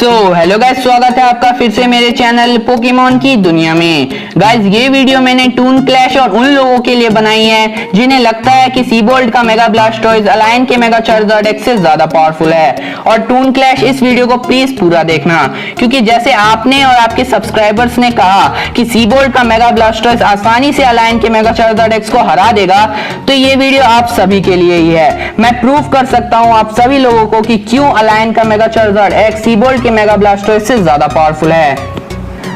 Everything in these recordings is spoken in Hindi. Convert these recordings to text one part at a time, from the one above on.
हेलो गाइस, स्वागत है आपका फिर से मेरे चैनल पोकेमॉन की दुनिया में। गाइस ये वीडियो मैंने टून क्लैश और उन लोगों के लिए बनाई है जिन्हें लगता है कि सीबोल्ट का मेगा ब्लास्टोइज अलायन के मेगा चार्जर्ड एक्स से ज्यादा पावरफुल है। और टून क्लैश इस वीडियो को प्लीज पूरा देखना, क्योंकि जैसे आपने और आपके सब्सक्राइबर्स ने कहा कि सीबोल्ट का मेगा ब्लास्टोइज आसानी से अलायन के मेगा चार्जर्ड एक्स को हरा देगा, तो ये वीडियो आप सभी के लिए ही है। मैं प्रूव कर सकता हूँ आप सभी लोगों को कि क्यों अलायन का मेगा चार्जर्ड एक्स सीबोल्ट के मेगा ब्लास्टोइज से ज्यादा पावरफुल है।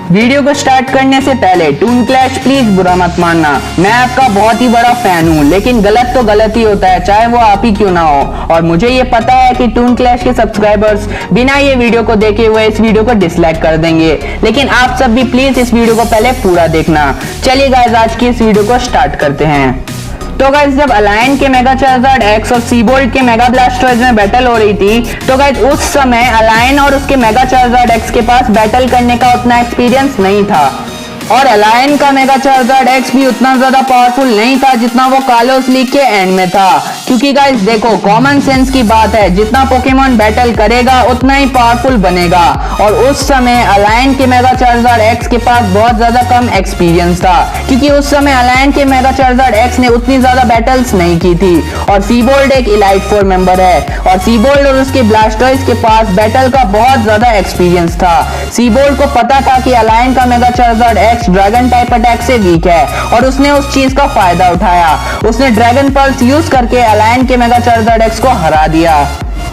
वीडियो को स्टार्ट करने से पहले टून क्लैश प्लीज बुरा मत मानना, मैं आपका बहुत ही बड़ा फैन हूँ, लेकिन गलत तो गलत ही होता है, चाहे वो आप ही क्यों ना हो। और मुझे ये पता है कि टून क्लैश के सब्सक्राइबर्स बिना ये वीडियो को देखे हुए इस वीडियो को डिसलाइक कर देंगे, लेकिन आप सब भी प्लीज इस वीडियो को पहले पूरा देखना। चलिए गाइस, आज की इस वीडियो को स्टार्ट करते हैं। तो गाइस, जब अलायन के मेगा चार्जर्ड एक्स और सीबोल्ट के मेगा ब्लास्टोइज में बैटल हो रही थी, तो गाइस उस समय अलायन और उसके मेगा चार्जर्ड एक्स के पास बैटल करने का उतना एक्सपीरियंस नहीं था, और अलायन का मेगा चार्जर्ड एक्स भी उतना ज्यादा पावरफुल नहीं था जितना वो कालोस लीग के एंड में था। क्योंकि गाइस देखो, कॉमन सेंस की बात है, जितना पोकेमॉन बैटल करेगा उतना ही पावरफुल बनेगा, और उस समय अलायन के मेगा चार्जर्ड एक्स के पास बहुत ज्यादा कम एक्सपीरियंस था, क्योंकि उस समय अलायन के मेगा चार्जर्ड एक्स ने उतनी ज्यादा बैटल्स नहीं की थी। और सीबोल्ट एक इलाइट 4 मेंबर है, और सीबोल्ट और उसके ब्लास्टोइज के पास बैटल का बहुत ज्यादा एक्सपीरियंस था। सीबोल्ट को पता था कि अलायन का mega charged x dragon type attack से वीक है, और उसने उस चीज का फायदा उठाया। उसने ड्रैगन पल्स यूज करके अलायन के मेगा चार्जर्ड एक्स को हरा दिया,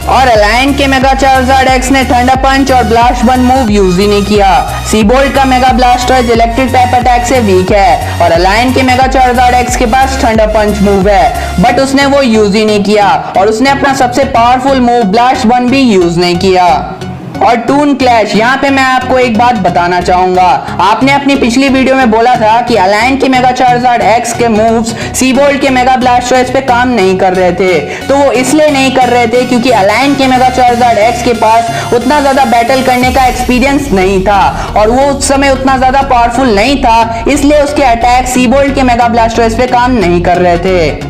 और अलायन के मेगा चार्जर्ड एक्स ने थंडर पंच और ब्लास्ट वन मूव यूज ही नहीं किया। सीबोल्ट का मेगा ब्लास्टोइज इलेक्ट्रिक टाइप अटैक से वीक है, और अलायन के मेगा चार्जर्ड एक्स के पास थंडर पंच मूव है, बट उसने वो यूज ही नहीं किया, और उसने अपना सबसे पावरफुल मूव ब्लास्ट वन भी यूज नहीं किया। और टून क्लैश, यहाँ पे मैं आपको एक बात बताना चाहूंगा। आपने अपनी पिछली वीडियो में बोला था कि अलायन के मेगा चार्जर्ड एक्स के मूव्स सीबोल्ट के मेगा ब्लास्टोइज पे काम नहीं कर रहे थे। तो वो इसलिए नहीं कर रहे थे क्योंकि अलायन के मेगा चार्जर्ड एक्स के पास उतना ज्यादा बैटल करने का एक्सपीरियंस नहीं था, और वो उस समय उतना ज्यादा पावरफुल नहीं था, इसलिए उसके अटैक सीबोल्ट के मेगा ब्लास्टोइज पे काम नहीं कर रहे थे।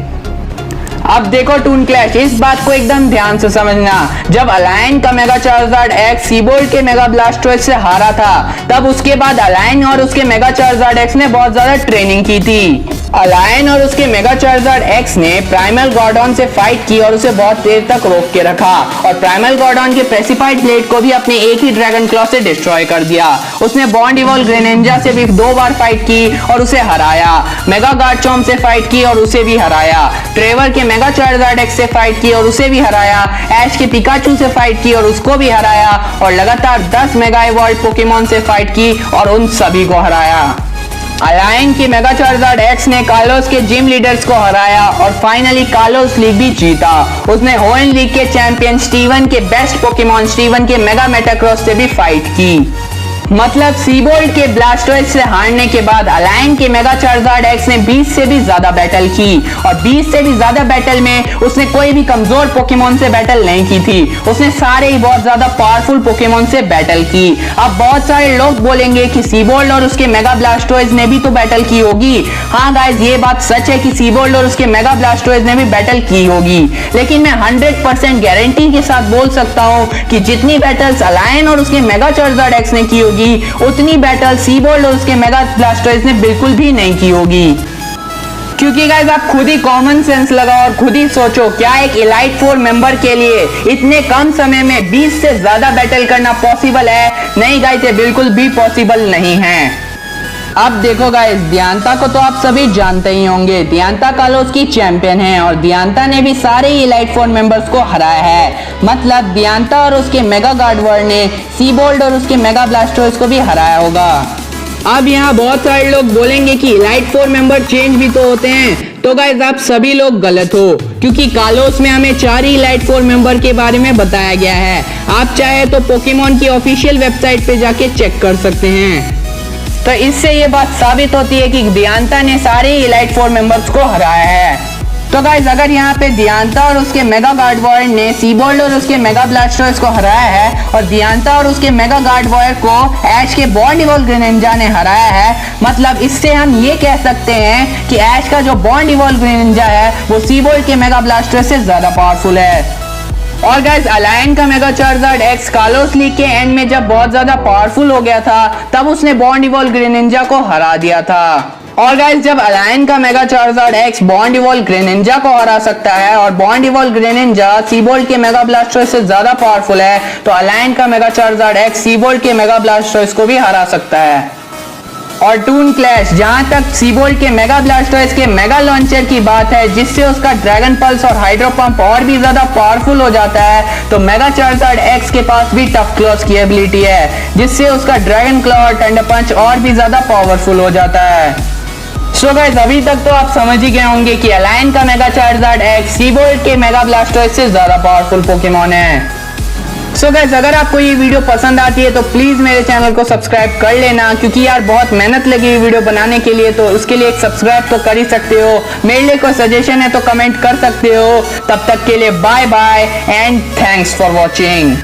अब देखो टून क्लैश, इस बात को एकदम ध्यान से समझना। जब अलायन का मेगा चार्जर्ड एक्स सीबोल्ट के मेगा ब्लास्टोइज से हारा था, तब उसके बाद अलायन और उसके मेगा चार्जर्ड एक्स ने बहुत ज्यादा ट्रेनिंग की थी। अलायन और उसके मेगा चार्जर्ड एक्स ने प्राइमल गॉर्डन से फाइट की और उसे बहुत देर तक रोक के रखा, और प्राइमल गॉर्डन के प्रेसिफाइड ब्लेड को भी अपने एक ही ड्रैगन क्लॉ से डिस्ट्रॉय कर दिया। उसने बॉन्ड इवॉल्व ग्रेनेंजा से भी 2 बार फाइट की और उसे हराया। मेगा गार्चॉम्प से फाइट की और उसे भी हराया। ट्रेवर के मेगा चार्जर्ड एक्स से फाइट की और उसे भी हराया। ऐश के पिकाचू से फाइट की और उसको भी हराया, और लगातार 10 मेगा इवॉल्व पोकेमॉन से फाइट की और उन सभी को हराया। अलायन के मेगा चार्जर्ड एक्स ने कालोस के जिम लीडर्स को हराया, और फाइनली कालोस लीग भी जीता। उसने होएन लीग के चैंपियन स्टीवन के बेस्ट पोकेमॉन स्टीवन के मेगा मेटाक्रॉस से भी फाइट की। मतलब सीबोल्ट के ब्लास्टोइज से हारने के बाद अलायन के मेगा चार्जर्ड एक्स ने 20 से भी ज्यादा बैटल की, और 20 से भी ज्यादा बैटल में उसने कोई भी कमजोर पोकेमॉन से बैटल नहीं की थी। उसने सारे ही बहुत ज्यादा पावरफुल पोकेमॉन से बैटल की। अब बहुत सारे लोग बोलेंगे कि सीबोल्ट और उसके मेगा ब्लास्टोइज ने भी तो बैटल की होगी। हाँ गाइस, ये बात सच है कि सीबोल्ट और उसके मेगा ब्लास्टोइज ने भी बैटल की होगी, लेकिन मैं 100% गारंटी के साथ बोल सकता हूँ कि जितनी बैटल्स अलायन और उसके मेगा चार्जर्ड एक्स ने की होगी, उतनी बैटल सीबोल्ट और उसके मेगा ब्लास्टोइज ने बिल्कुल भी नहीं की होगी। क्योंकि गाइस, आप खुद ही कॉमन सेंस लगाओ और खुद ही सोचो, क्या एक इलाइट 4 मेंबर के लिए इतने कम समय में 20 से ज्यादा बैटल करना पॉसिबल है? नहीं गाइस, ये बिल्कुल भी पॉसिबल नहीं है। अब देखो गाइस, दियांता को तो आप सभी जानते ही होंगे। दियांता कालोस की चैंपियन है, और दियांता ने भी सारे इलाइट 4 मेंबर्स को हराया है। मतलब दियांता और उसके मेगा गार्डवर्ड ने सीबोल्ट और उसके मेगा ब्लास्टोइज को भी हराया होगा। अब यहाँ बहुत सारे लोग बोलेंगे कि इलाइट 4 मेंबर चेंज भी तो होते हैं। तो गाइस, आप सभी लोग गलत हो, क्योंकि कालोस में हमें 4 ही इलाइट 4 मेंबर के बारे में बताया गया है। आप चाहे तो पोकेमॉन की ऑफिशियल वेबसाइट पे जाके चेक कर सकते हैं। तो इससे ये बात साबित होती है कि दियांता ने सारे इलाइट 4 मेंबर्स को हराया है। तो गाइस, अगर यहाँ पे दियांता और उसके मेगा गार्डवॉयर ने सीबोल्ट और उसके मेगा ब्लास्टोइज को हराया है, और दियांता और उसके मेगा गार्डवॉयर को ऐश के बॉन्ड इवॉल्व ग्रेनेंजा ने हराया है, मतलब इससे हम ये कह सकते हैं कि ऐश का जो बॉन्ड इवॉल्व ग्रेनेंजा है वो सीबोल्ट के मेगा ब्लास्टोइज से ज्यादा पावरफुल है। और गाइस अलायन का mega charged x Carlos league के एंड में जब बहुत ज्यादा पावरफुल हो गया था तब उसने बॉन्ड इवॉल्व ग्रेनिंजा को हरा दिया था। और गाइस जब अलायन का mega charged x bond evolve Greninja को हरा सकता है और बॉन्ड इवॉल्व ग्रेनिंजा सीबोल्ट के मेगा ब्लास्टर्स से ज्यादा पावरफुल है तो अलायन का मेगा चार्जर्ड एक्स सीबोल्ट के मेगा ब्लास्टर्स को भी हरा सकता है। और टून क्लैश, जहां तक सीबोल्ट के मेगा ब्लास्टर्स के मेगा लॉन्चर की बात है जिससे उसका ड्रैगन पल्स और हाइड्रो पंप और भी ज्यादा पावरफुल हो जाता है तो मेगा चार्जर्ड एक्स के पास भी टफ क्लॉज की एबिलिटी है जिससे उसका ड्रैगन क्लॉ और थंडर पंच और भी ज्यादा पावरफुल हो जाता है। सो गाइस अभी तक तो आप समझ ही गए होंगे कि अलायन का मेगा चार्जर्ड एक्स सीबोल्ट के मेगा ब्लास्टर्स से ज्यादा पावरफुल पोकेमॉन है। सो गाइस अगर आपको ये वीडियो पसंद आती है तो प्लीज मेरे चैनल को सब्सक्राइब कर लेना क्योंकि यार बहुत मेहनत लगी वीडियो बनाने के लिए तो उसके लिए एक सब्सक्राइब तो कर ही सकते हो। मेरे लिए कोई सजेशन है तो कमेंट कर सकते हो। तब तक के लिए bye bye and thanks for watching.